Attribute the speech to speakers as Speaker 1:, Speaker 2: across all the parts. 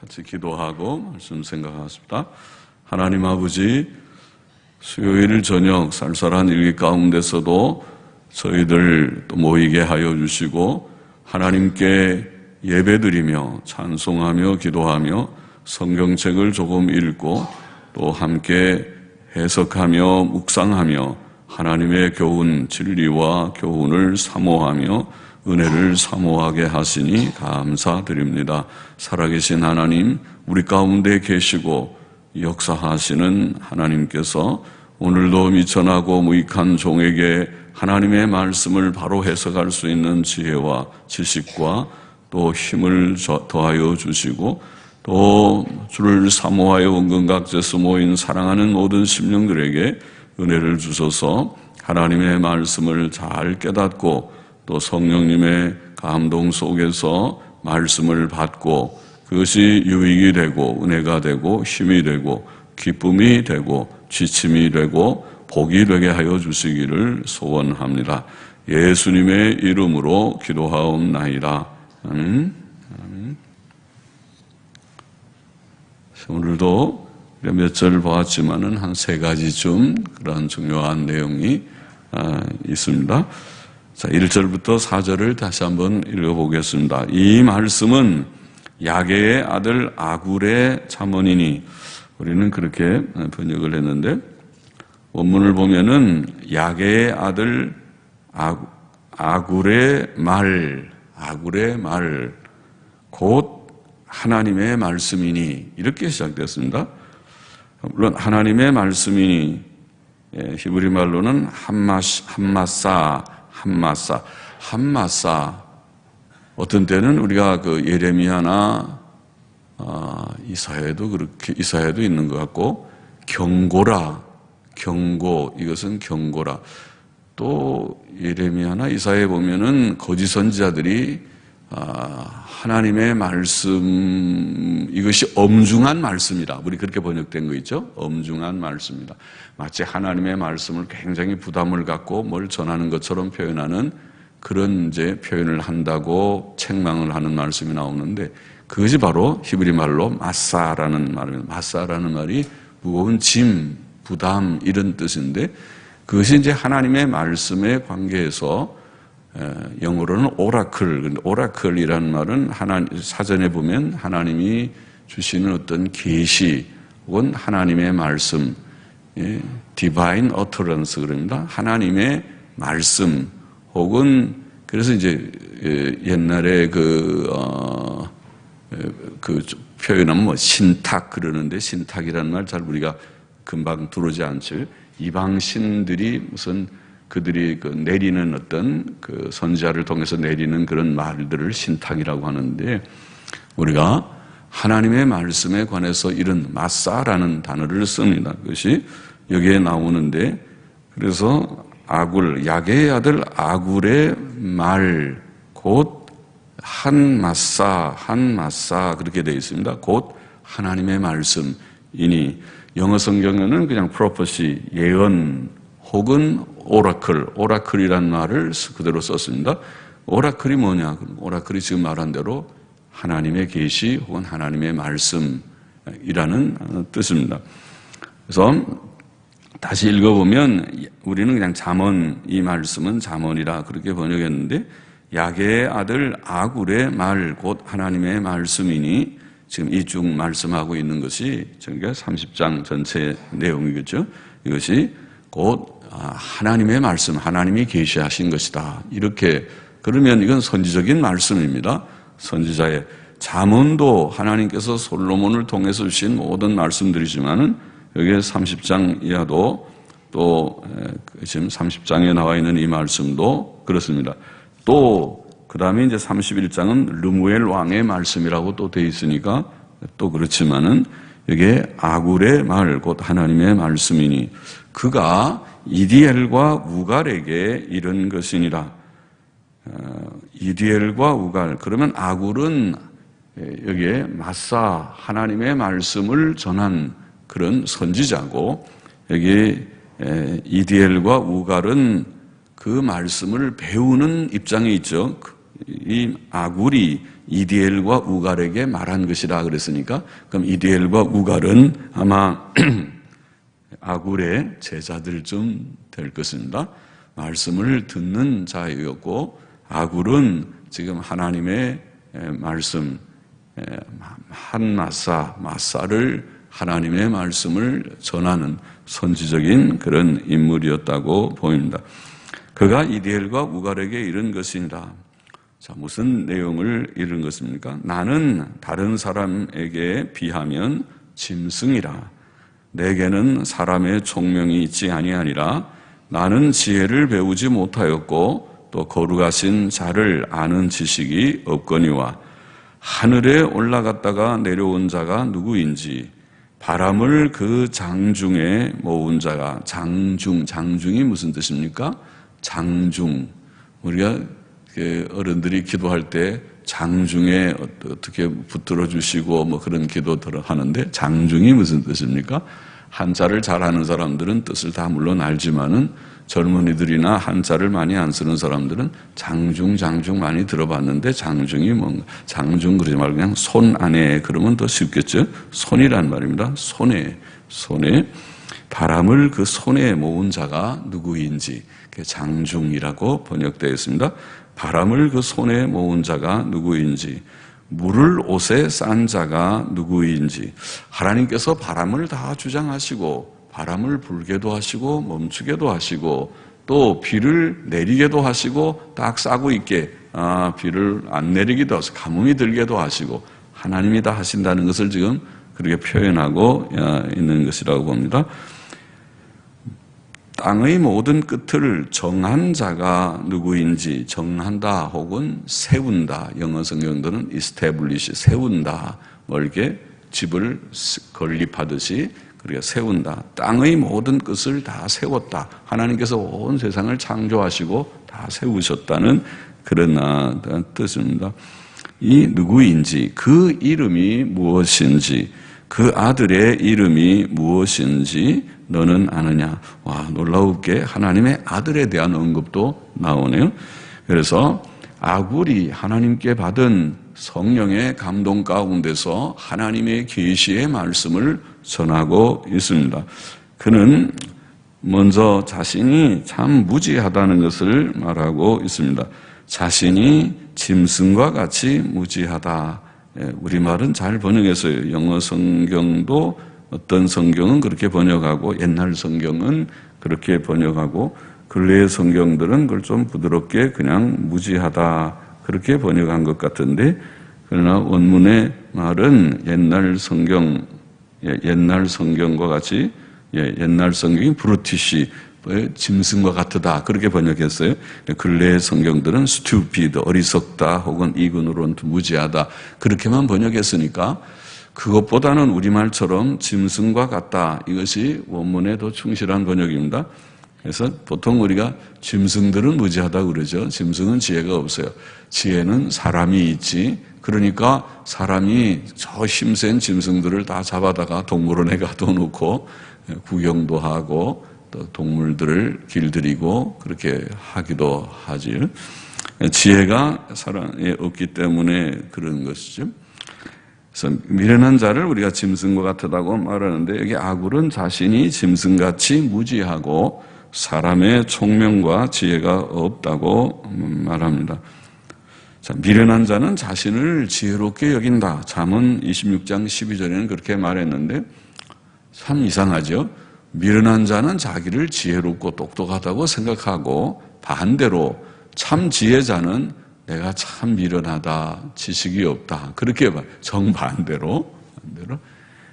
Speaker 1: 같이 기도하고 말씀 생각하겠습니다. 하나님 아버지, 수요일 저녁 쌀쌀한 일기 가운데서도 저희들 또 모이게 하여 주시고 하나님께 예배드리며 찬송하며 기도하며 성경책을 조금 읽고 또 함께 해석하며 묵상하며 하나님의 교훈, 진리와 교훈을 사모하며 은혜를 사모하게 하시니 감사드립니다. 살아계신 하나님, 우리 가운데 계시고 역사하시는 하나님께서 오늘도 미천하고 무익한 종에게 하나님의 말씀을 바로 해석할 수 있는 지혜와 지식과 또 힘을 더하여 주시고 또 주를 사모하여 은근각지에서 모인 사랑하는 모든 심령들에게 은혜를 주셔서 하나님의 말씀을 잘 깨닫고 또 성령님의 감동 속에서 말씀을 받고 그것이 유익이 되고 은혜가 되고 힘이 되고 기쁨이 되고 지침이 되고 복이 되게 하여 주시기를 소원합니다. 예수님의 이름으로 기도하옵나이다. 아멘. 오늘도 몇 절 보았지만은 한 세 가지쯤 그런 중요한 내용이 있습니다. 자, 1절부터 4절을 다시 한번 읽어보겠습니다. 이 말씀은 야게의 아들 아굴의 잠언이니, 우리는 그렇게 번역을 했는데 원문을 보면은 야게의 아들 아굴의 말, 곧 하나님의 말씀이니, 이렇게 시작됐습니다. 물론 하나님의 말씀이니 히브리 말로는 함마사. 어떤 때는 우리가 그 예레미야나 이사야도 있는 것 같고 경고, 이것은 경고라. 또 예레미야나 이사야에 보면은 거짓 선지자들이 하나님의 말씀, 이것이 엄중한 말씀이다. 우리 그렇게 번역된 거 있죠? 엄중한 말씀이다. 마치 하나님의 말씀을 굉장히 부담을 갖고 뭘 전하는 것처럼 표현하는 그런 이제 표현을 한다고 책망을 하는 말씀이 나오는데, 그것이 바로 히브리 말로 마사라는 말입니다. 마사라는 말이 무거운 짐, 부담, 이런 뜻인데, 그것이 이제 하나님의 말씀에 관계해서 영어로는 오라클, 오라클이라는 말은 사전에 보면 하나님이 주시는 어떤 계시 혹은 하나님의 말씀, divine utterance 그럽니다. 하나님의 말씀 혹은 그래서 이제 옛날에 그 표현하면 뭐 신탁 그러는데, 신탁이라는 말 잘 우리가 금방 들어오지 않죠. 이방 신들이 무슨 그들이 그 내리는 어떤 그 선지자를 통해서 내리는 그런 말들을 신탁이라고 하는데, 우리가 하나님의 말씀에 관해서 이런 마사라는 단어를 씁니다. 그것이 여기에 나오는데, 그래서 야게의 아들 아굴의 말, 곧 한마사 그렇게 되어 있습니다. 곧 하나님의 말씀이니, 영어 성경에는 그냥 prophecy, 예언 혹은 오라클이라는 말을 그대로 썼습니다. 오라클이 뭐냐? 오라클이 지금 말한 대로 하나님의 계시 혹은 하나님의 말씀이라는 뜻입니다. 그래서 다시 읽어보면 우리는 그냥 잠언, 이 말씀은 잠언이라 그렇게 번역했는데, 야게의 아들 아굴의 말, 곧 하나님의 말씀이니, 지금 이 쭉 말씀하고 있는 것이 저희가 30장 전체 내용이겠죠. 이것이 곧 하나님의 말씀, 하나님이 계시하신 것이다. 이렇게, 그러면 이건 선지적인 말씀입니다. 선지자의 잠언도 하나님께서 솔로몬을 통해서 주신 모든 말씀들이지만은 여기에 30장 이하도 또 지금 30장에 나와 있는 이 말씀도 그렇습니다. 또 그 다음에 이제 31장은 르무엘 왕의 말씀이라고 또 되어 있으니까 또 그렇지만은 여기에 아굴의 말, 곧 하나님의 말씀이니, 그가 이디엘과 우갈에게 이른 것이니라. 이디엘과 우갈, 그러면 아굴은 여기에 마사, 하나님의 말씀을 전한 그런 선지자고, 여기 이디엘과 우갈은 그 말씀을 배우는 입장에 있죠. 이 아굴이 이디엘과 우갈에게 말한 것이라 그랬으니까 그럼 이디엘과 우갈은 아마 아굴의 제자들쯤 될 것입니다. 말씀을 듣는 자였고 아굴은 지금 하나님의 말씀 마사를 하나님의 말씀을 전하는 선지적인 그런 인물이었다고 보입니다. 그가 이디엘과 우갈에게 이른 것이니라. 자, 무슨 내용을 이른 것입니까? 나는 다른 사람에게 비하면 짐승이라. 내게는 사람의 총명이 있지 아니하니라. 나는 지혜를 배우지 못하였고 또 거룩하신 자를 아는 지식이 없거니와 하늘에 올라갔다가 내려온 자가 누구인지 바람을 그 장중에 모은 자가 장중이 무슨 뜻입니까? 장중. 우리가 어른들이 기도할 때 장중에 어떻게 붙들어 주시고 뭐 그런 기도들을 하는데 장중이 무슨 뜻입니까? 한자를 잘하는 사람들은 뜻을 다 물론 알지만은 젊은이들이나 한자를 많이 안 쓰는 사람들은 장중 많이 들어봤는데 장중이 뭔가 장중 그러지 말고 그냥 손 안에 그러면 더 쉽겠죠. 손이란 말입니다. 손에 바람을 그 손에 모은 자가 누구인지 장중이라고 번역되어 있습니다. 바람을 그 손에 모은 자가 누구인지 물을 옷에 싼 자가 누구인지 하나님께서 바람을 다 주장하시고 바람을 불게도 하시고 멈추게도 하시고 또 비를 내리게도 하시고 딱 싸고 있게 비를 안 내리기도 하시고 가뭄이 들게도 하시고 하나님이 다 하신다는 것을 지금 그렇게 표현하고 있는 것이라고 봅니다. 땅의 모든 끝을 정한 자가 누구인지 정한다 혹은 세운다. 영어 성경들은 establish, 세운다. 뭐 이렇게 집을 건립하듯이 그렇게 세운다. 땅의 모든 끝을 다 세웠다. 하나님께서 온 세상을 창조하시고 다 세우셨다는 그런 뜻입니다. 이 누구인지 그 이름이 무엇인지 그 아들의 이름이 무엇인지 너는 아느냐. 와, 놀라우게 하나님의 아들에 대한 언급도 나오네요. 그래서 아굴이 하나님께 받은 성령의 감동 가운데서 하나님의 계시의 말씀을 전하고 있습니다. 그는 먼저 자신이 참 무지하다는 것을 말하고 있습니다. 자신이 짐승과 같이 무지하다. 우리말은 잘 번역했어요. 영어 성경도 어떤 성경은 그렇게 번역하고 옛날 성경은 그렇게 번역하고 근래의 성경들은 그걸 좀 부드럽게 그냥 무지하다 그렇게 번역한 것 같은데 그러나 원문의 말은 옛날 성경과 같이 옛날 성경이 브루티시 짐승과 같다 그렇게 번역했어요. 근래의 성경들은 stupid 어리석다 혹은 이근으로는 무지하다 그렇게만 번역했으니까 그것보다는 우리말처럼 짐승과 같다. 이것이 원문에 더 충실한 번역입니다. 그래서 보통 우리가 짐승들은 무지하다고 그러죠. 짐승은 지혜가 없어요. 지혜는 사람이 있지. 그러니까 사람이 저 힘센 짐승들을 다 잡아다가 동물원에 가둬놓고 구경도 하고 또 동물들을 길들이고 그렇게 하기도 하지. 지혜가 사람에 없기 때문에 그런 것이죠. 그래서 미련한 자를 우리가 짐승과 같다고 말하는데 여기 아굴은 자신이 짐승같이 무지하고 사람의 총명과 지혜가 없다고 말합니다. 자, 미련한 자는 자신을 지혜롭게 여긴다. 잠언 26장 12절에는 그렇게 말했는데 참 이상하죠. 미련한 자는 자기를 지혜롭고 똑똑하다고 생각하고 반대로 참 지혜자는 내가 참 미련하다, 지식이 없다. 그렇게 봐요. 정반대로.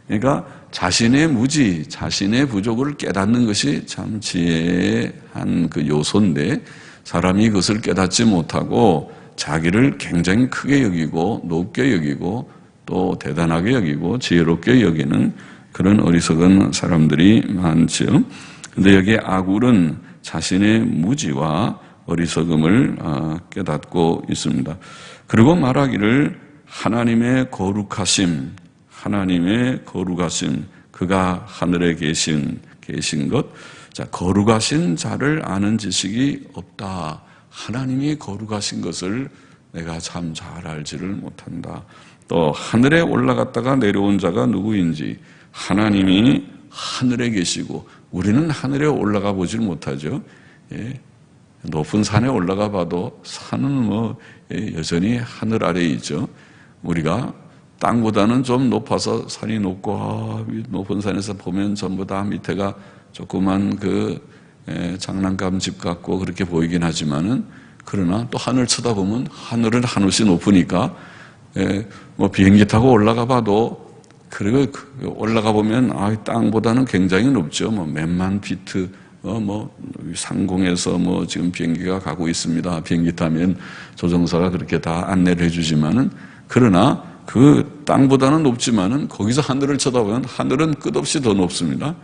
Speaker 1: 그러니까 자신의 무지, 자신의 부족을 깨닫는 것이 참 지혜의 한 그 요소인데 사람이 그것을 깨닫지 못하고 자기를 굉장히 크게 여기고 높게 여기고 또 대단하게 여기고 지혜롭게 여기는 그런 어리석은 사람들이 많죠. 그런데 여기 아굴은 자신의 무지와 어리석음을 깨닫고 있습니다. 그리고 말하기를 하나님의 거룩하심, 그가 하늘에 계신 것. 자, 거룩하신 자를 아는 지식이 없다. 하나님이 거룩하신 것을 내가 참 잘 알지를 못한다. 또 하늘에 올라갔다가 내려온 자가 누구인지 하나님이 하늘에 계시고 우리는 하늘에 올라가 보질 못하죠. 예. 높은 산에 올라가 봐도 산은 여전히 하늘 아래에 있죠. 우리가 땅보다는 좀 높아서 산이 높고 높은 산에서 보면 전부 다 밑에가 조그만 장난감 집 같고 그렇게 보이긴 하지만은 그러나 또 하늘 쳐다보면 하늘은 한없이 높으니까 비행기 타고 올라가 봐도 그리고 올라가 보면 땅보다는 굉장히 높죠. 몇만 피트 상공에서 지금 비행기가 가고 있습니다. 비행기 타면 조종사가 그렇게 다 안내를 해주지만은 그러나 그 땅보다는 높지만은 거기서 하늘을 쳐다보면 하늘은 끝없이 더 높습니다.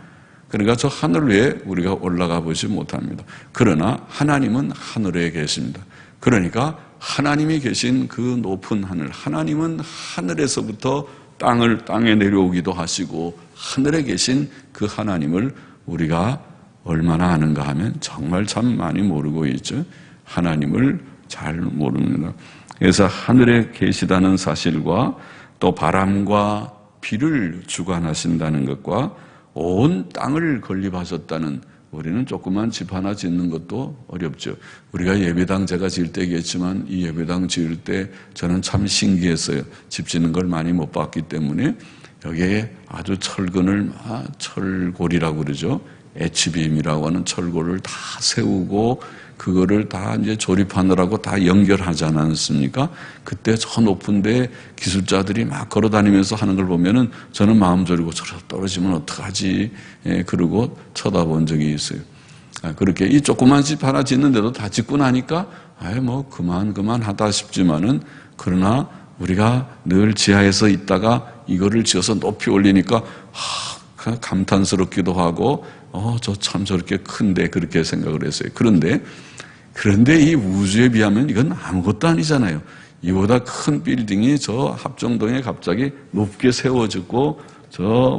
Speaker 1: 그러니까 저 하늘 위에 우리가 올라가 보지 못합니다. 그러나 하나님은 하늘에 계십니다. 그러니까 하나님이 계신 그 높은 하늘, 하나님은 하늘에서부터 땅에 내려오기도 하시고 하늘에 계신 그 하나님을 우리가 얼마나 아는가 하면 정말 참 많이 모르고 있죠. 하나님을 잘 모릅니다. 그래서 하늘에 계시다는 사실과 또 바람과 비를 주관하신다는 것과 온 땅을 건립하셨다는, 우리는 조그만 집 하나 짓는 것도 어렵죠. 우리가 예배당 제가 지을 때 얘기했지만 이 예배당 지을 때 저는 참 신기했어요. 집 짓는 걸 많이 못 봤기 때문에 여기에 아주 철골이라고 그러죠. H빔이라고 하는 철골을 다 세우고 그거를 다 이제 조립하느라고 다 연결하지 않았습니까? 그때 저 높은데 기술자들이 막 걸어 다니면서 하는 걸 보면은 저는 마음 졸이고 저러 떨어지면 어떡하지? 그러고 쳐다본 적이 있어요. 그렇게 이 조그만 집 하나 짓는데도 다 짓고 나니까 그만 하다 싶지만은, 그러나 우리가 늘 지하에서 있다가 이거를 지어서 높이 올리니까 감탄스럽기도 하고 저 참 저렇게 큰데 그렇게 생각을 했어요. 그런데 이 우주에 비하면 이건 아무것도 아니잖아요. 이보다 큰 빌딩이 저 합정동에 갑자기 높게 세워졌고,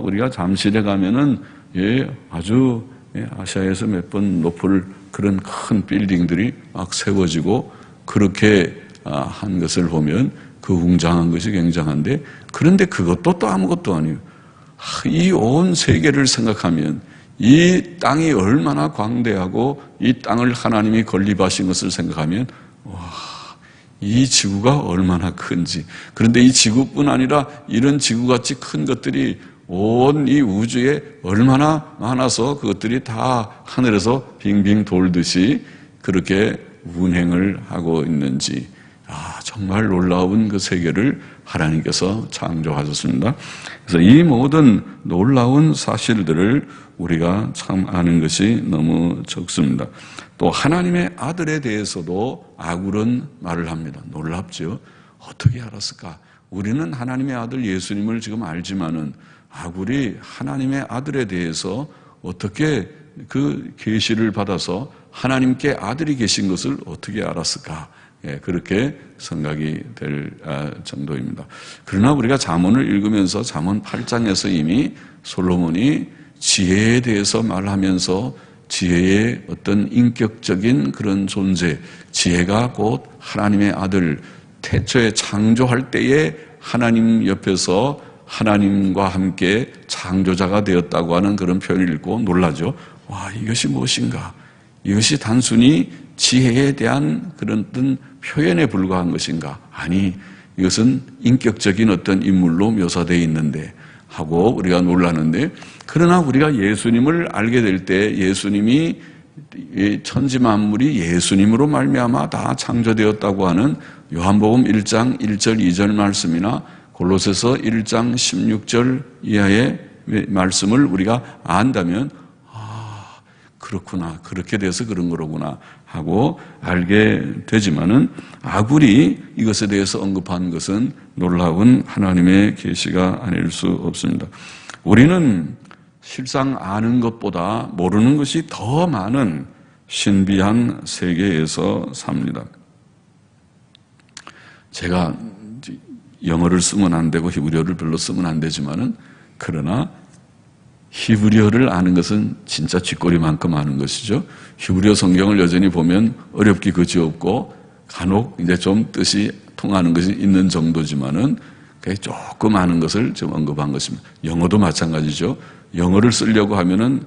Speaker 1: 우리가 잠실에 가면은 아주 아시아에서 몇 번 높을 그런 큰 빌딩들이 막 세워지고 그렇게 한 것을 보면 그 웅장한 것이 굉장한데, 그런데 그것도 또 아무것도 아니에요. 이 온 세계를 생각하면 이 땅이 얼마나 광대하고 이 땅을 하나님이 건립하신 것을 생각하면 이 지구가 얼마나 큰지. 그런데 이 지구뿐 아니라 이런 지구같이 큰 것들이 온 이 우주에 얼마나 많아서 그것들이 다 하늘에서 빙빙 돌듯이 그렇게 운행을 하고 있는지, 정말 놀라운 그 세계를 하나님께서 창조하셨습니다. 그래서 이 모든 놀라운 사실들을 우리가 참 아는 것이 너무 적습니다. 또 하나님의 아들에 대해서도 아굴은 말을 합니다. 놀랍죠? 어떻게 알았을까? 우리는 하나님의 아들 예수님을 지금 알지만은 아굴이 하나님의 아들에 대해서 어떻게 그 계시를 받아서 하나님께 아들이 계신 것을 어떻게 알았을까? 그렇게 생각이 될 정도입니다. 그러나 우리가 잠언을 읽으면서 잠언 8장에서 이미 솔로몬이 지혜에 대해서 말하면서 지혜의 어떤 인격적인 그런 존재, 지혜가 곧 하나님의 아들, 태초에 창조할 때에 하나님 옆에서 하나님과 함께 창조자가 되었다고 하는 그런 표현을 읽고 놀라죠. 이것이 무엇인가? 이것이 단순히 지혜에 대한 그런 어떤 표현에 불과한 것인가? 아니, 이것은 인격적인 어떤 인물로 묘사되어 있는데 하고 우리가 놀라는데, 그러나 우리가 예수님을 알게 될 때 예수님이 천지 만물이 예수님으로 말미암아 다 창조되었다고 하는 요한복음 1장 1절 2절 말씀이나 골로새서 1장 16절 이하의 말씀을 우리가 안다면 그렇구나, 그렇게 돼서 그런 거로구나 하고 알게 되지만은, 아굴이 이것에 대해서 언급한 것은 놀라운 하나님의 계시가 아닐 수 없습니다. 우리는 실상 아는 것보다 모르는 것이 더 많은 신비한 세계에서 삽니다. 제가 영어를 쓰면 안 되고 히브리어를 별로 쓰면 안 되지만은, 그러나 히브리어를 아는 것은 진짜 쥐꼬리만큼 아는 것이죠. 히브리어 성경을 여전히 보면 어렵기 그지없고 간혹 이제 좀 뜻이 통하는 것이 있는 정도지만은 조금 아는 것을 좀 언급한 것입니다. 영어도 마찬가지죠. 영어를 쓰려고 하면은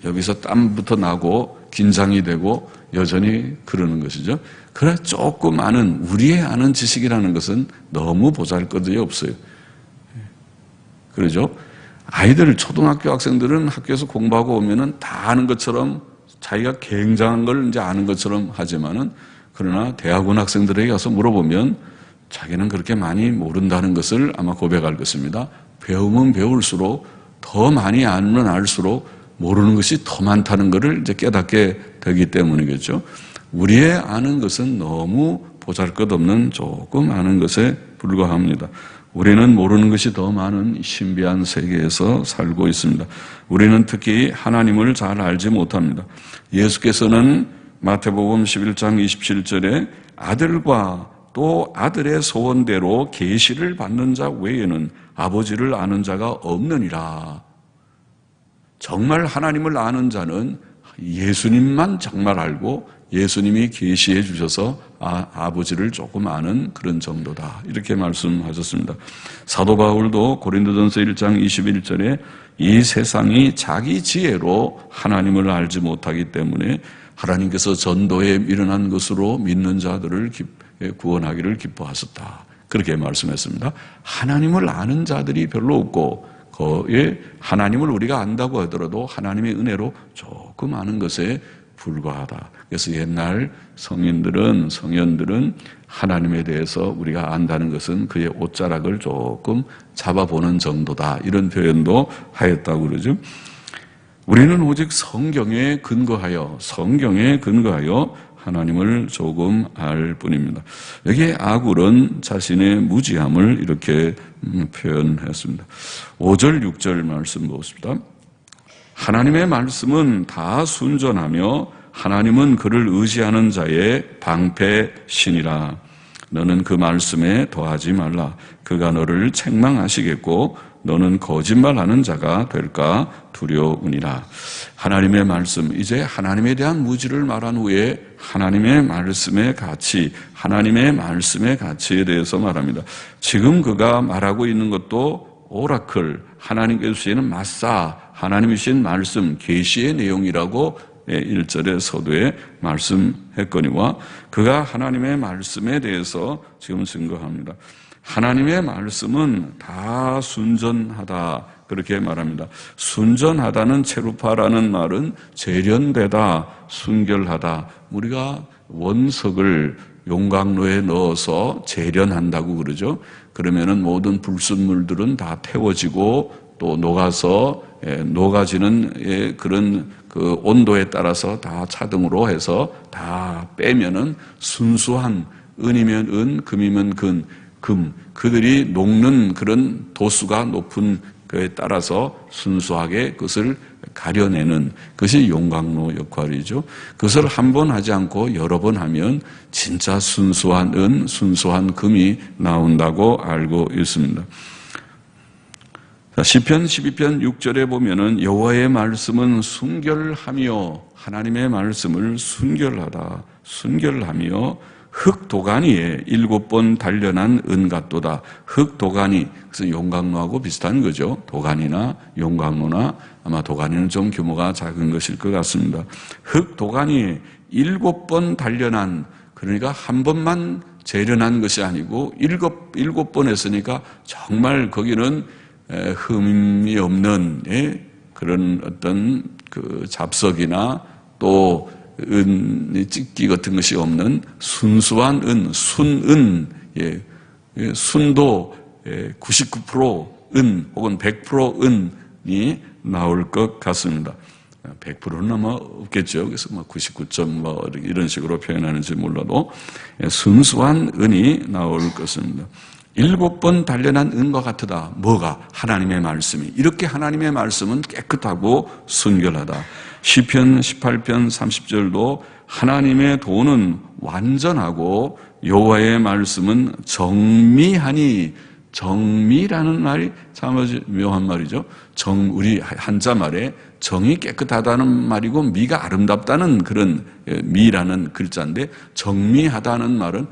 Speaker 1: 여기서 땀부터 나고 긴장이 되고 여전히 그러는 것이죠. 그래 조금 아는, 우리의 아는 지식이라는 것은 너무 보잘것이 없어요. 그러죠? 아이들, 초등학교 학생들은 학교에서 공부하고 오면은 다 아는 것처럼 자기가 굉장한 걸 이제 아는 것처럼 하지만은, 그러나 대학원 학생들에게 가서 물어보면 자기는 그렇게 많이 모른다는 것을 아마 고백할 것입니다. 배우면 배울수록, 더 많이 알면 알수록 모르는 것이 더 많다는 것을 이제 깨닫게 되기 때문이겠죠. 우리의 아는 것은 너무 보잘것없는 조금 아는 것에 불과합니다. 우리는 모르는 것이 더 많은 신비한 세계에서 살고 있습니다. 우리는 특히 하나님을 잘 알지 못합니다. 예수께서는 마태복음 11장 27절에 아들과 또 아들의 소원대로 계시를 받는 자 외에는 아버지를 아는 자가 없느니라. 정말 하나님을 아는 자는 예수님만 정말 알고 예수님이 계시해 주셔서 아버지를 조금 아는 그런 정도다, 이렇게 말씀하셨습니다. 사도 바울도 고린도전서 1장 21절에 이 세상이 자기 지혜로 하나님을 알지 못하기 때문에 하나님께서 전도에 미련한 것으로 믿는 자들을 구원하기를 기뻐하셨다, 그렇게 말씀했습니다. 하나님을 아는 자들이 별로 없고, 거기에 하나님을 우리가 안다고 하더라도 하나님의 은혜로 조금 아는 것에 불과하다. 그래서 옛날 성인들은, 성현들은 하나님에 대해서 우리가 안다는 것은 그의 옷자락을 조금 잡아보는 정도다, 이런 표현도 하였다고 그러죠. 우리는 오직 성경에 근거하여 하나님을 조금 알 뿐입니다. 여기에 아굴은 자신의 무지함을 이렇게 표현했습니다. 5절 6절 말씀 보십시다. 하나님의 말씀은 다 순전하며 하나님은 그를 의지하는 자의 방패신이라. 너는 그 말씀에 더하지 말라. 그가 너를 책망하시겠고 너는 거짓말하는 자가 될까 두려우니라. 하나님의 말씀, 이제 하나님에 대한 무지를 말한 후에 하나님의 말씀의 가치, 하나님의 말씀의 가치에 대해서 말합니다. 지금 그가 말하고 있는 것도 오라클, 하나님께서 주시는 마사, 하나님이 주신 말씀, 계시의 내용이라고 1절의 서두에 말씀했거니와 그가 하나님의 말씀에 대해서 지금 증거합니다. 하나님의 말씀은 다 순전하다, 그렇게 말합니다. 순전하다는 체루파라는 말은 재련되다, 순결하다. 우리가 원석을 용광로에 넣어서 재련한다고 그러죠. 그러면은 모든 불순물들은 다 태워지고 또 녹아서 녹아지는 그런 그 온도에 따라서 다 차등으로 해서 다 빼면은 순수한, 은이면 은, 금이면 금, 그들이 녹는 그런 도수가 높은 그에 따라서 순수하게 그것을 가려내는 것이 용광로 역할이죠. 그것을 한 번 하지 않고 여러 번 하면 진짜 순수한 은, 순수한 금이 나온다고 알고 있습니다. 시편 12편 6절에 보면은 여호와의 말씀은 순결하며, 하나님의 말씀을 순결하며 흙도가니에 7번 단련한 은 같도다. 흙도가니, 그래서 용광로하고 비슷한 거죠. 도가니나 용광로나, 아마 도가니는 좀 규모가 작은 것일 것 같습니다. 흙도가니에 7번 단련한, 그러니까 한 번만 재련한 것이 아니고 7번 했으니까 정말 거기는 흠이 없는 그런 어떤 그 잡석이나 또 은, 찍기 같은 것이 없는 순수한 은, 순은, 순도 99% 은 혹은 100% 은이 나올 것 같습니다. 100%는 아마 없겠죠. 그래서 99점 이런 식으로 표현하는지 몰라도 순수한 은이 나올 것입니다. 7번 단련한 은과 같으다. 뭐가? 하나님의 말씀이. 이렇게 하나님의 말씀은 깨끗하고 순결하다. 시편 18편 30절도 하나님의 도는 완전하고 여호와의 말씀은 정미하니 정미라는 말이 참 묘한 말이죠. 우리 한자 말에 정이 깨끗하다는 말이고 미가 아름답다는 그런 미라는 글자인데, 정미하다는 말은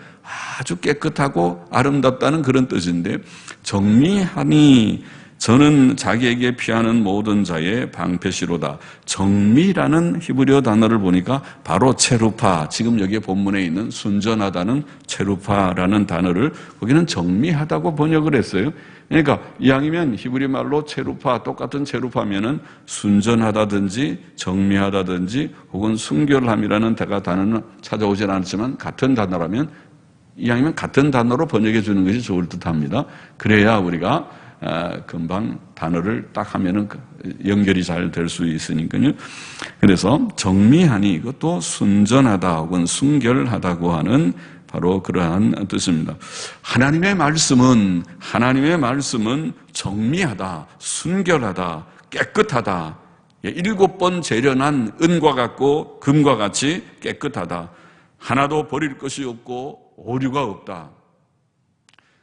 Speaker 1: 아주 깨끗하고 아름답다는 그런 뜻인데, 정미하니 저는 자기에게 피하는 모든 자의 방패시로다. 정미라는 히브리어 단어를 보니까 바로 체루파, 지금 여기 본문에 있는 순전하다는 체루파라는 단어를 거기는 정미하다고 번역을 했어요. 그러니까 이왕이면 히브리 말로 체루파, 똑같은 체루파면은 순전하다든지 정미하다든지 혹은 순결함이라는 단어는 찾아오진 않지만 같은 단어라면 이왕이면 같은 단어로 번역해 주는 것이 좋을 듯합니다. 그래야 우리가 금방 단어를 딱 하면은 연결이 잘 될 수 있으니까요. 그래서 정미하니 이것도 순전하다 혹은 순결하다고 하는 바로 그러한 뜻입니다. 하나님의 말씀은 정미하다, 순결하다, 깨끗하다. 7번 재련한 은과 같고 금과 같이 깨끗하다. 하나도 버릴 것이 없고 오류가 없다.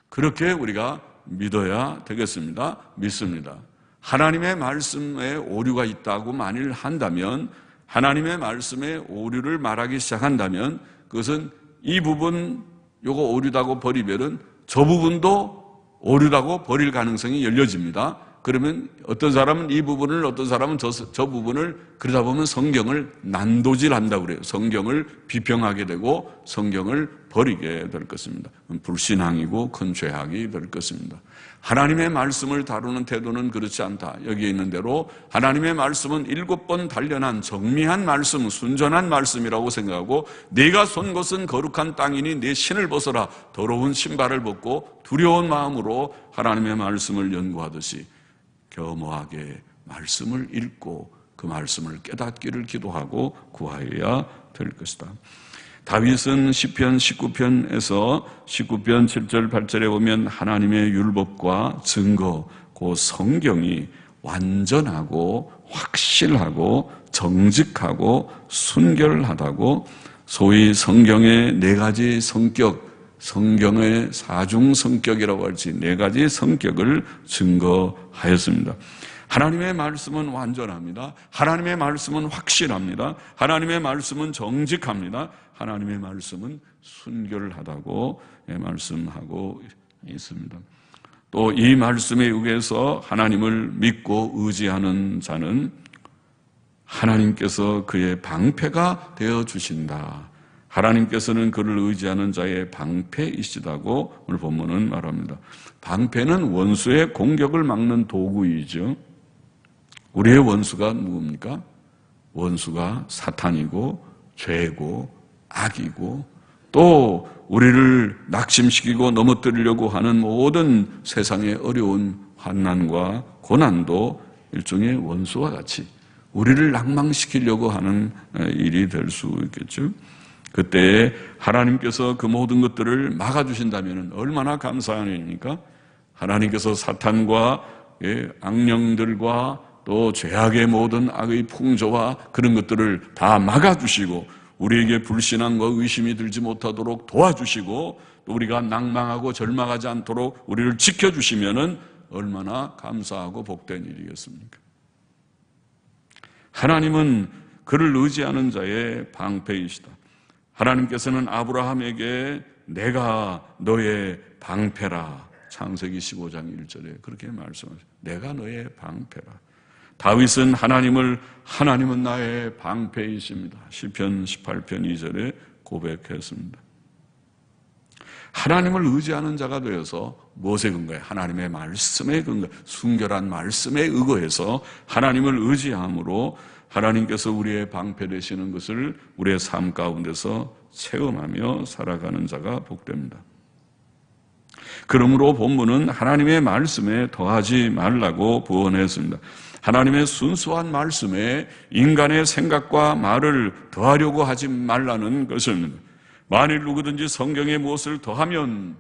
Speaker 1: 그렇게 우리가 믿어야 되겠습니다. 믿습니다. 하나님의 말씀에 오류가 있다고 만일 한다면, 하나님의 말씀에 오류를 말하기 시작한다면 그것은 이 부분 요거 오류다고 버리면은 저 부분도 오류라고 버릴 가능성이 열려집니다. 그러면 어떤 사람은 이 부분을, 어떤 사람은 저 부분을, 그러다 보면 성경을 난도질한다고 그래요. 성경을 비평하게 되고 성경을 버리게 될 것입니다. 불신앙이고 큰 죄악이 될 것입니다. 하나님의 말씀을 다루는 태도는 그렇지 않다. 여기 있는 대로 하나님의 말씀은 7번 단련한 정미한 말씀, 순전한 말씀이라고 생각하고, 네가 선 것은 거룩한 땅이니 네 신을 벗어라. 더러운 신발을 벗고 두려운 마음으로 하나님의 말씀을 연구하듯이 겸허하게 말씀을 읽고 그 말씀을 깨닫기를 기도하고 구하여야 될 것이다. 다윗은 시편 19편에서 19편 7절 8절에 보면 하나님의 율법과 증거, 그 성경이 완전하고 확실하고 정직하고 순결하다고, 소위 성경의 4가지 성격, 성경의 4중 성격이라고 할지 4가지 성격을 증거하였습니다. 하나님의 말씀은 완전합니다. 하나님의 말씀은 확실합니다. 하나님의 말씀은 정직합니다. 하나님의 말씀은 순결하다고 말씀하고 있습니다. 또 이 말씀에 의해서 하나님을 믿고 의지하는 자는 하나님께서 그의 방패가 되어 주신다. 하나님께서는 그를 의지하는 자의 방패이시다고 오늘 본문은 말합니다. 방패는 원수의 공격을 막는 도구이죠. 우리의 원수가 누굽니까? 원수가 사탄이고 죄고 악이고, 또 우리를 낙심시키고 넘어뜨리려고 하는 모든 세상의 어려운 환난과 고난도 일종의 원수와 같이 우리를 낭망시키려고 하는 일이 될 수 있겠죠. 그때 하나님께서 그 모든 것들을 막아주신다면 얼마나 감사한 일입니까? 하나님께서 사탄과 악령들과 또 죄악의 모든 악의 풍조와 그런 것들을 다 막아주시고 우리에게 불신앙과 의심이 들지 못하도록 도와주시고, 또 우리가 낭망하고 절망하지 않도록 우리를 지켜주시면은 얼마나 감사하고 복된 일이겠습니까? 하나님은 그를 의지하는 자의 방패이시다. 하나님께서는 아브라함에게 내가 너의 방패라, 창세기 15장 1절에 그렇게 말씀하셨어요. 내가 너의 방패라. 다윗은 하나님은 나의 방패이십니다. 시편 18편 2절에 고백했습니다. 하나님을 의지하는 자가 되어서 무엇에 근거해? 하나님의 말씀에 근거해, 순결한 말씀에 의거해서 하나님을 의지함으로 하나님께서 우리의 방패 되시는 것을 우리의 삶 가운데서 체험하며 살아가는 자가 복됩니다. 그러므로 본문은 하나님의 말씀에 더하지 말라고 부언했습니다. 하나님의 순수한 말씀에 인간의 생각과 말을 더하려고 하지 말라는 것입니다. 만일 누구든지 성경에 무엇을 더하면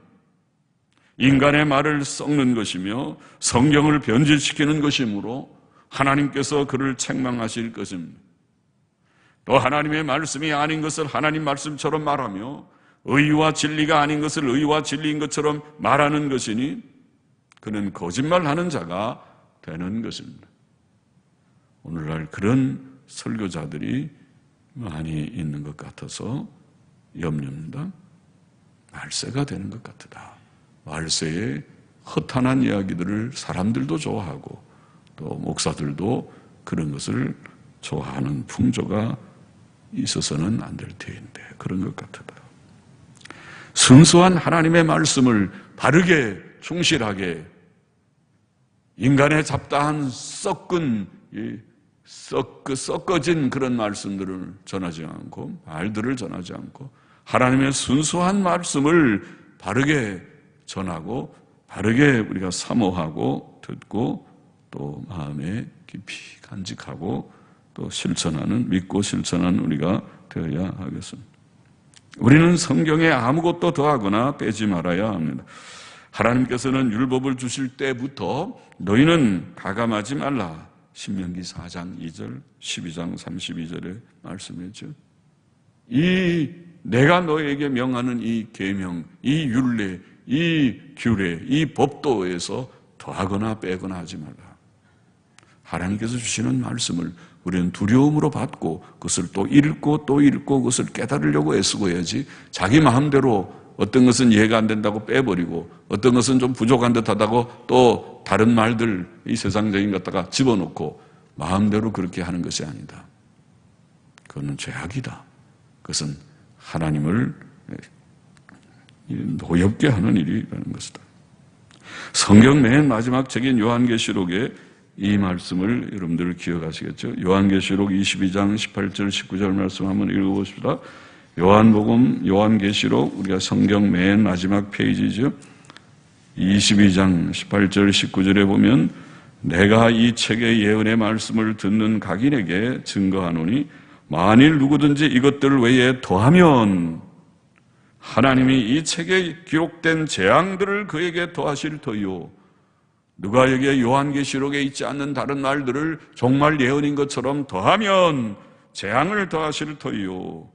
Speaker 1: 인간의 말을 썩는 것이며 성경을 변질시키는 것이므로 하나님께서 그를 책망하실 것입니다. 또 하나님의 말씀이 아닌 것을 하나님 말씀처럼 말하며 의와 진리가 아닌 것을 의와 진리인 것처럼 말하는 것이니 그는 거짓말하는 자가 되는 것입니다. 오늘날 그런 설교자들이 많이 있는 것 같아서 염려입니다. 말세가 되는 것 같다. 말세에 허탄한 이야기들을 사람들도 좋아하고 또 목사들도 그런 것을 좋아하는 풍조가 있어서는 안 될 테인데 그런 것 같다. 순수한 하나님의 말씀을 바르게 충실하게 인간의 잡다한 썩어진 그런 말씀들을 전하지 않고 말들을 전하지 않고 하나님의 순수한 말씀을 바르게 전하고 바르게 우리가 사모하고 듣고 또 마음에 깊이 간직하고 또 믿고 실천하는 우리가 되어야 하겠습니다. 우리는 성경에 아무것도 더하거나 빼지 말아야 합니다. 하나님께서는 율법을 주실 때부터 너희는 가감하지 말라. 신명기 4장 2절, 12장 32절에 말씀했죠. 내가 너에게 명하는 이 계명, 이 율례, 이 규례, 이 법도에서 더하거나 빼거나 하지 말라. 하나님께서 주시는 말씀을 우리는 두려움으로 받고 그것을 또 읽고 그것을 깨달으려고 애쓰고 해야지 자기 마음대로 어떤 것은 이해가 안 된다고 빼버리고 어떤 것은 좀 부족한 듯하다고 또 다른 말들 이 세상적인 것 갖다가 집어넣고 마음대로 그렇게 하는 것이 아니다. 그것은 죄악이다. 그것은 하나님을 노엽게 하는 일이라는 것이다. 성경 맨 마지막 책인 요한계시록에 이 말씀을 여러분들 기억하시겠죠? 요한계시록 22장 18절 19절 말씀 한번 읽어보십시다. 요한계시록 우리가 성경 맨 마지막 페이지죠. 22장 18절 19절에 보면 내가 이 책의 예언의 말씀을 듣는 각인에게 증거하노니 만일 누구든지 이것들 외에 더하면 하나님이 이 책에 기록된 재앙들을 그에게 더하실 터이요. 누가 여기에 요한계시록에 있지 않는 다른 말들을 정말 예언인 것처럼 더하면 재앙을 더하실 터이요.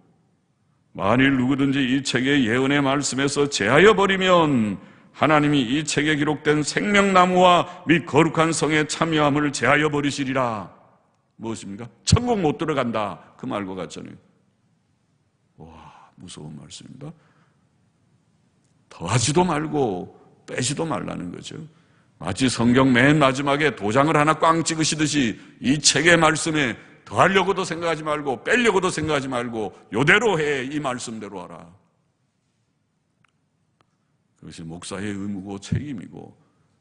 Speaker 1: 만일 누구든지 이 책의 예언의 말씀에서 제하여 버리면 하나님이 이 책에 기록된 생명나무와 및 거룩한 성의 참여함을 제하여 버리시리라. 무엇입니까? 천국 못 들어간다. 그 말과 같잖아요. 와, 무서운 말씀입니다. 더하지도 말고 빼지도 말라는 거죠. 마치 성경 맨 마지막에 도장을 하나 꽝 찍으시듯이 이 책의 말씀에 더하려고도 생각하지 말고 빼려고도 생각하지 말고 이대로 해. 이 말씀대로 하라. 그것이 목사의 의무고 책임이고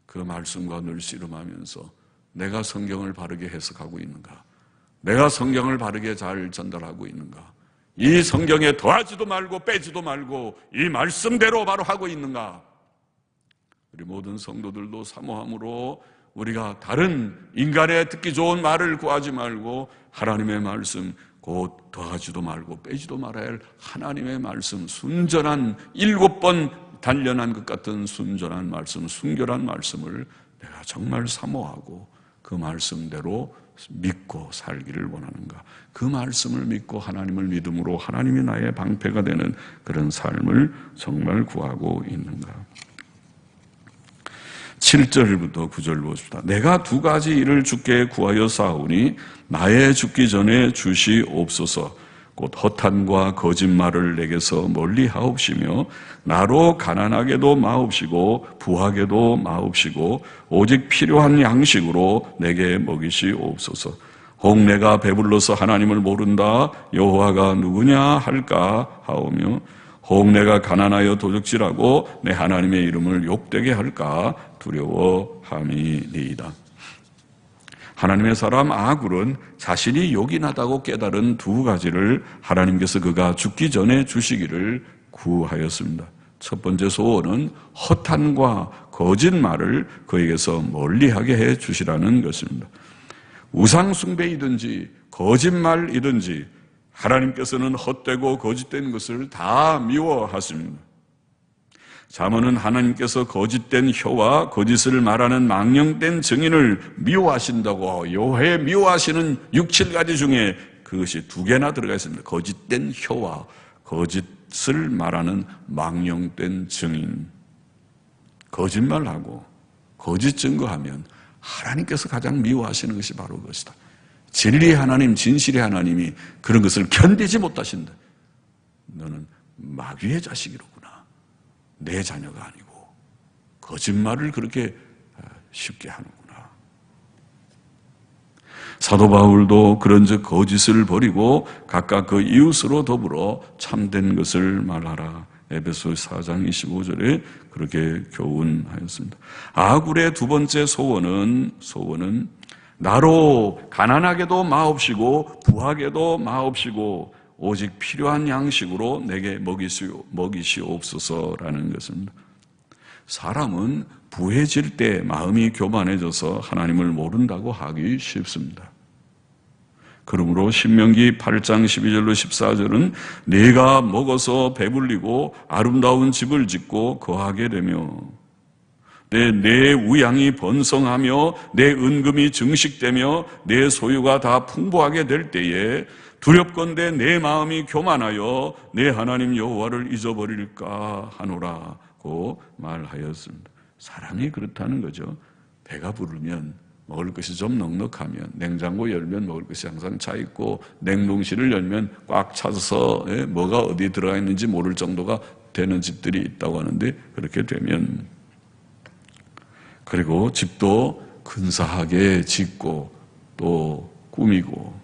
Speaker 1: 그 말씀과 늘 씨름하면서 내가 성경을 바르게 해석하고 있는가? 내가 성경을 바르게 잘 전달하고 있는가? 이 성경에 더하지도 말고 빼지도 말고 이 말씀대로 바로 하고 있는가? 우리 모든 성도들도 사모함으로 우리가 다른 인간의 듣기 좋은 말을 구하지 말고 하나님의 말씀 곧 더하지도 말고 빼지도 말아야 할 하나님의 말씀 순전한 7번 단련한 것 같은 순전한 말씀 순결한 말씀을 내가 정말 사모하고 그 말씀대로 믿고 살기를 원하는가? 그 말씀을 믿고 하나님을 믿음으로 하나님이 나의 방패가 되는 그런 삶을 정말 구하고 있는가? 7절부터 9절 보십시다. 내가 2가지 일을 주께 구하여 사오니 나의 죽기 전에 주시옵소서. 곧 허탄과 거짓말을 내게서 멀리 하옵시며 나로 가난하게도 마옵시고 부하게도 마옵시고 오직 필요한 양식으로 내게 먹이시옵소서. 혹 내가 배불러서 하나님을 모른다 여호와가 누구냐 할까 하오며 혹 내가 가난하여 도적질하고 내 하나님의 이름을 욕되게 할까 두려워함이니이다. 하나님의 사람 아굴은 자신이 요긴하다고 깨달은 2가지를 하나님께서 그가 죽기 전에 주시기를 구하였습니다. 첫 번째 소원은 허탄과 거짓말을 그에게서 멀리하게 해 주시라는 것입니다. 우상숭배이든지 거짓말이든지 하나님께서는 헛되고 거짓된 것을 다 미워하십니다. 잠언은 하나님께서 거짓된 혀와 거짓을 말하는 망령된 증인을 미워하신다고 여호와의 미워하시는 6, 7가지 중에 그것이 2개나 들어가 있습니다. 거짓된 혀와 거짓을 말하는 망령된 증인. 거짓말하고 거짓 증거하면 하나님께서 가장 미워하시는 것이 바로 그것이다. 진리의 하나님, 진실의 하나님이 그런 것을 견디지 못하신다. 너는 마귀의 자식이로구나. 내 자녀가 아니고 거짓말을 그렇게 쉽게 하는구나. 사도 바울도 그런즉 거짓을 버리고 각각 그 이웃으로 더불어 참된 것을 말하라. 에베소 4장 25절에 그렇게 교훈하였습니다. 아굴의 두 번째 소원은 나로 가난하게도 마옵시고 부하게도 마옵시고 오직 필요한 양식으로 내게 먹이시옵소서라는 것입니다. 사람은 부해질 때 마음이 교만해져서 하나님을 모른다고 하기 쉽습니다. 그러므로 신명기 8장 12절로 14절은 내가 먹어서 배불리고 아름다운 집을 짓고 거하게 되며 내 우양이 번성하며 내 은금이 증식되며 내 소유가 다 풍부하게 될 때에 두렵건대 내 마음이 교만하여 내 하나님 여호와를 잊어버릴까 하노라고 말하였습니다. 사람이 그렇다는 거죠. 배가 부르면 먹을 것이 좀 넉넉하면 냉장고 열면 먹을 것이 항상 차 있고 냉동실을 열면 꽉 차서 뭐가 어디 들어가 있는지 모를 정도가 되는 집들이 있다고 하는데 그렇게 되면 그리고 집도 근사하게 짓고 또 꾸미고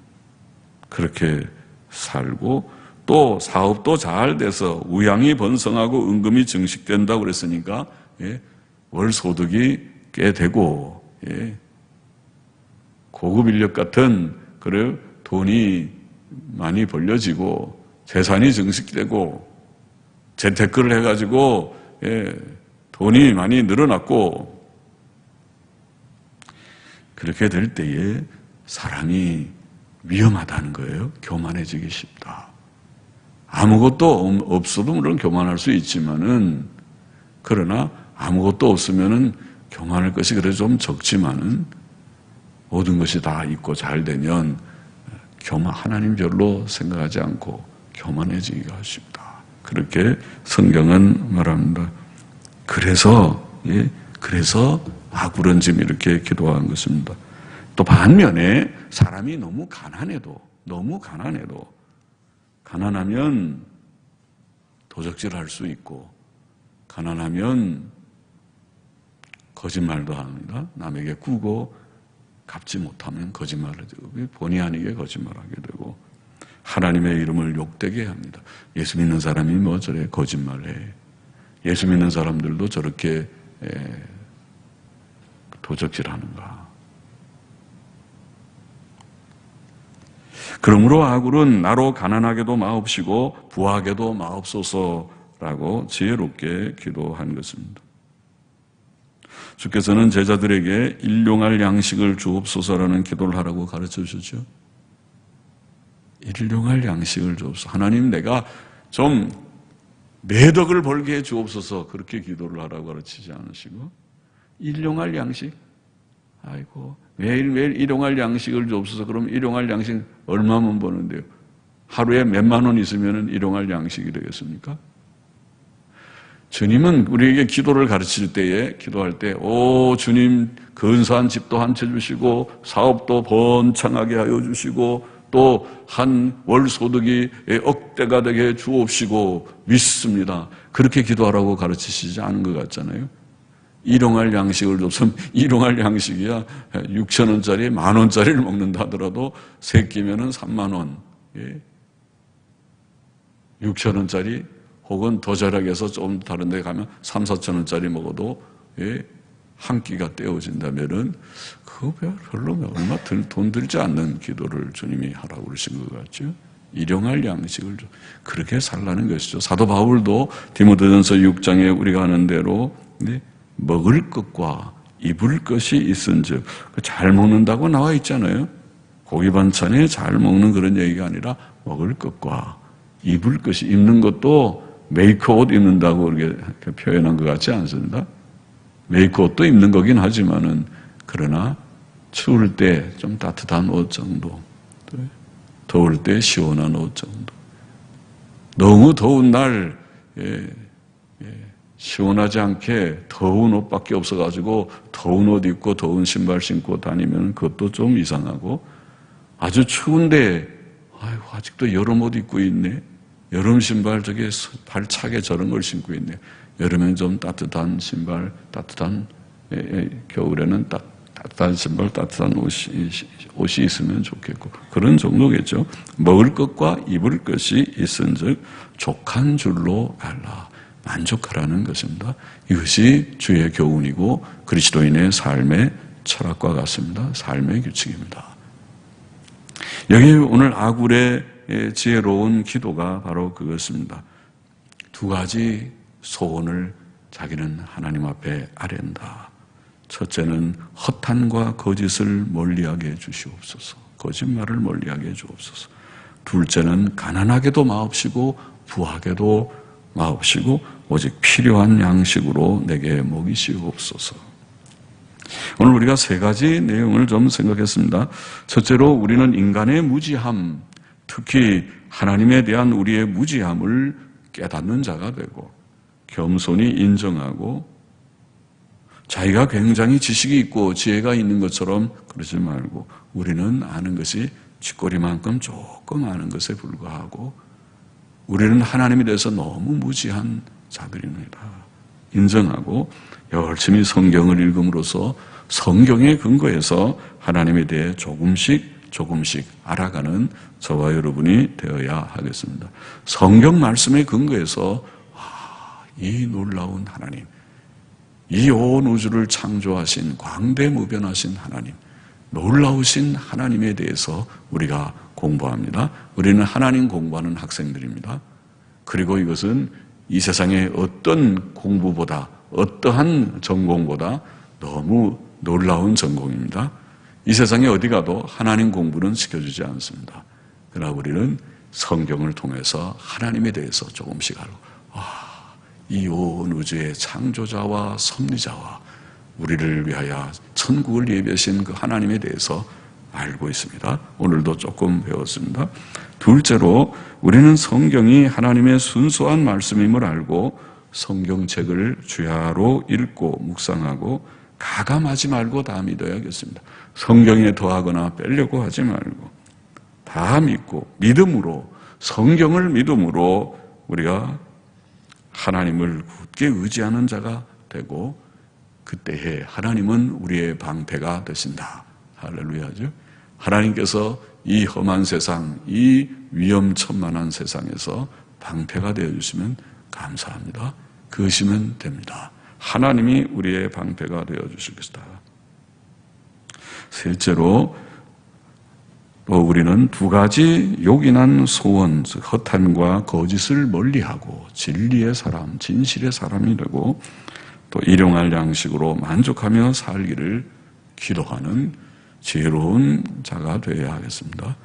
Speaker 1: 그렇게 살고 또 사업도 잘 돼서 우양이 번성하고 은금이 증식된다고 그랬으니까 월 소득이 꽤 되고 고급 인력 같은 그래 돈이 많이 벌려지고 재산이 증식되고 재테크를 해가지고 돈이 많이 늘어났고 그렇게 될 때에 사람이 위험하다는 거예요. 교만해지기 쉽다. 아무것도 없어도 물론 교만할 수 있지만은 그러나 아무것도 없으면은 교만할 것이 그래 좀 적지만은 모든 것이 다 있고 잘 되면 하나님 별로 생각하지 않고 교만해지기가 쉽다. 그렇게 성경은 말합니다. 그래서 아굴은 지금 이렇게 기도한 것입니다. 또 반면에 사람이 너무 가난하면 도적질할 수 있고 가난하면 거짓말도 합니다. 남에게 꾸고 갚지 못하면 거짓말을 하고 본의 아니게 거짓말하게 되고 하나님의 이름을 욕되게 합니다. 예수 믿는 사람이 뭐 저래 거짓말해. 예수 믿는 사람들도 저렇게 도적질하는가. 그러므로 아굴은 나로 가난하게도 마옵시고 부하게도 마옵소서라고 지혜롭게 기도한 것입니다. 주께서는 제자들에게 일용할 양식을 주옵소서라는 기도를 하라고 가르쳐 주셨죠. 일용할 양식을 주옵소서. 하나님 내가 좀 매덕을 벌게 해 주옵소서 그렇게 기도를 하라고 가르치지 않으시고 일용할 양식? 아이고 매일매일 일용할 양식을 주옵소서. 그럼 일용할 양식 얼마만 버는데요? 하루에 몇만 원 있으면 일용할 양식이 되겠습니까? 주님은 우리에게 기도를 가르칠 때에 기도할 때 주님 근사한 집도 한 채 주시고 사업도 번창하게 하여 주시고 또 한 월 소득이 억대가 되게 주옵시고 믿습니다. 그렇게 기도하라고 가르치시지 않은 것 같잖아요. 일용할 양식을 줬으면 일용할 양식이야 6,000원짜리 10,000원짜리를 먹는다 하더라도 세 끼면은 30,000원 6,000원짜리 혹은 더 절약해서 좀 다른 데 가면 3,000~4,000원짜리 먹어도 한 끼가 떼어진다면은 그거 별로 얼마 돈 들지 않는 기도를 주님이 하라고 그러신 것 같죠. 일용할 양식을 그렇게 살라는 것이죠. 사도 바울도 디모데전서 6장에 우리가 아는 대로 먹을 것과 입을 것이 있은즉 잘 먹는다고 나와 있잖아요. 고기 반찬에 잘 먹는 그런 얘기가 아니라 먹을 것과 입을 것이 입는 것도 메이커 옷 입는다고 이렇게 표현한 것 같지 않습니다. 메이커 옷도 입는 거긴 하지만은 그러나 추울 때 좀 따뜻한 옷 정도, 더울 때 시원한 옷 정도. 너무 더운 날 시원하지 않게 더운 옷밖에 없어가지고 더운 옷 입고 더운 신발 신고 다니면 그것도 좀 이상하고, 아주 추운데 아이고 아직도 여름 옷 입고 있네, 여름 신발 저게 발차게 저런 걸 신고 있네. 여름엔 좀 따뜻한 신발, 따뜻한 겨울에는 따뜻한 신발, 따뜻한 옷이 있으면 좋겠고, 그런 정도겠죠. 먹을 것과 입을 것이 있은즉 족한 줄로 알라. 만족하라는 것입니다. 이것이 주의 교훈이고 그리스도인의 삶의 철학과 같습니다. 삶의 규칙입니다. 여기 오늘 아굴의 지혜로운 기도가 바로 그것입니다. 두 가지 소원을 자기는 하나님 앞에 아랜다. 첫째는 허탄과 거짓을 멀리하게 해주시옵소서. 거짓말을 멀리하게 해주옵소서. 둘째는 가난하게도 마옵시고 부하게도 마옵시고 오직 필요한 양식으로 내게 먹이시옵소서. 오늘 우리가 세 가지 내용을 좀 생각했습니다. 첫째로 우리는 인간의 무지함, 특히 하나님에 대한 우리의 무지함을 깨닫는 자가 되고 겸손히 인정하고, 자기가 굉장히 지식이 있고 지혜가 있는 것처럼 그러지 말고 우리는 아는 것이 쥐꼬리만큼 조금 아는 것에 불과하고 우리는 하나님에 대해서 너무 무지한 자들입니다. 인정하고 열심히 성경을 읽음으로써 성경의 근거에서 하나님에 대해 조금씩 알아가는 저와 여러분이 되어야 하겠습니다. 성경 말씀의 근거에서 이 놀라운 하나님, 이 온 우주를 창조하신 광대무변하신 하나님, 놀라우신 하나님에 대해서 우리가 공부합니다. 우리는 하나님 공부하는 학생들입니다. 그리고 이것은 이 세상의 어떤 공부보다, 어떠한 전공보다 너무 놀라운 전공입니다. 이 세상에 어디 가도 하나님 공부는 시켜주지 않습니다. 그러나 우리는 성경을 통해서 하나님에 대해서 조금씩 알고, 이 온 우주의 창조자와 섭리자와 우리를 위하여 천국을 예비하신 그 하나님에 대해서 알고 있습니다. 오늘도 조금 배웠습니다. 둘째로 우리는 성경이 하나님의 순수한 말씀임을 알고 성경책을 주야로 읽고 묵상하고 가감하지 말고 다 믿어야겠습니다. 성경에 더하거나 빼려고 하지 말고 다 믿고 믿음으로, 성경을 믿음으로 우리가 하나님을 굳게 의지하는 자가 되고, 그때에 하나님은 우리의 방패가 되신다. 할렐루야죠. 하나님께서 이 험한 세상, 이 위험천만한 세상에서 방패가 되어주시면 감사합니다. 그러시면 됩니다. 하나님이 우리의 방패가 되어주실 것이다. 셋째로 또 우리는 두 가지 요긴한 소원, 즉 허탄과 거짓을 멀리하고 진리의 사람, 진실의 사람이 되고 또 일용할 양식으로 만족하며 살기를 기도하는 지혜로운 자가 되어야 하겠습니다.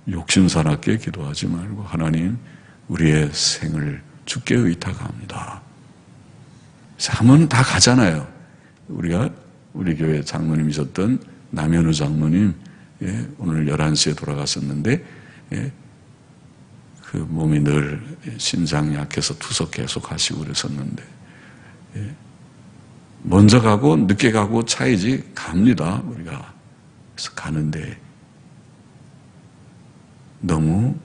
Speaker 1: 욕심사납게 기도하지 말고 하나님, 우리의 생을 주께 의탁합니다. 하면 다 가잖아요. 우리 교회 장로님이셨던 남현우 장로님, 오늘 11시에 돌아갔었는데, 그 몸이 늘 신장 약해서 투석 계속 하시고 그랬었는데, 먼저 가고 늦게 가고 차이지 갑니다. 우리가. 그래서 가는데 너무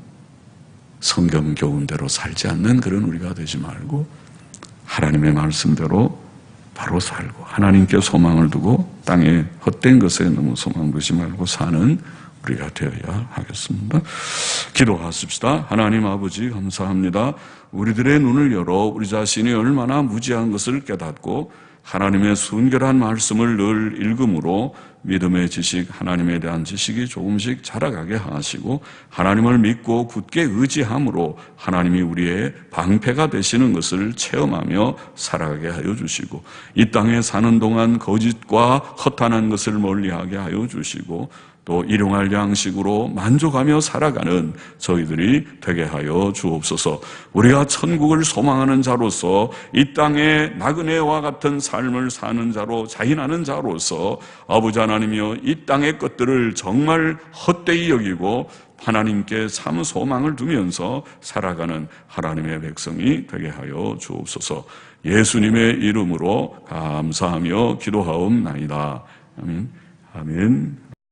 Speaker 1: 성경 교훈대로 살지 않는 그런 우리가 되지 말고 하나님의 말씀대로 바로 살고 하나님께 소망을 두고 땅에 헛된 것에 너무 소망 두지 말고 사는 우리가 되어야 하겠습니다. 기도하십시다. 하나님 아버지 감사합니다. 우리들의 눈을 열어 우리 자신이 얼마나 무지한 것을 깨닫고 하나님의 순결한 말씀을 늘 읽음으로 믿음의 지식, 하나님에 대한 지식이 조금씩 자라가게 하시고 하나님을 믿고 굳게 의지함으로 하나님이 우리의 방패가 되시는 것을 체험하며 살아가게 하여 주시고 이 땅에 사는 동안 거짓과 허탄한 것을 멀리하게 하여 주시고 또 일용할 양식으로 만족하며 살아가는 저희들이 되게 하여 주옵소서. 우리가 천국을 소망하는 자로서 이 땅에 나그네와 같은 삶을 사는 자로 자인하는 자로서 아버지 하나님이여 이 땅의 것들을 정말 헛되이 여기고 하나님께 참 소망을 두면서 살아가는 하나님의 백성이 되게 하여 주옵소서. 예수님의 이름으로 감사하며 기도하옵나이다. 아멘. 아멘.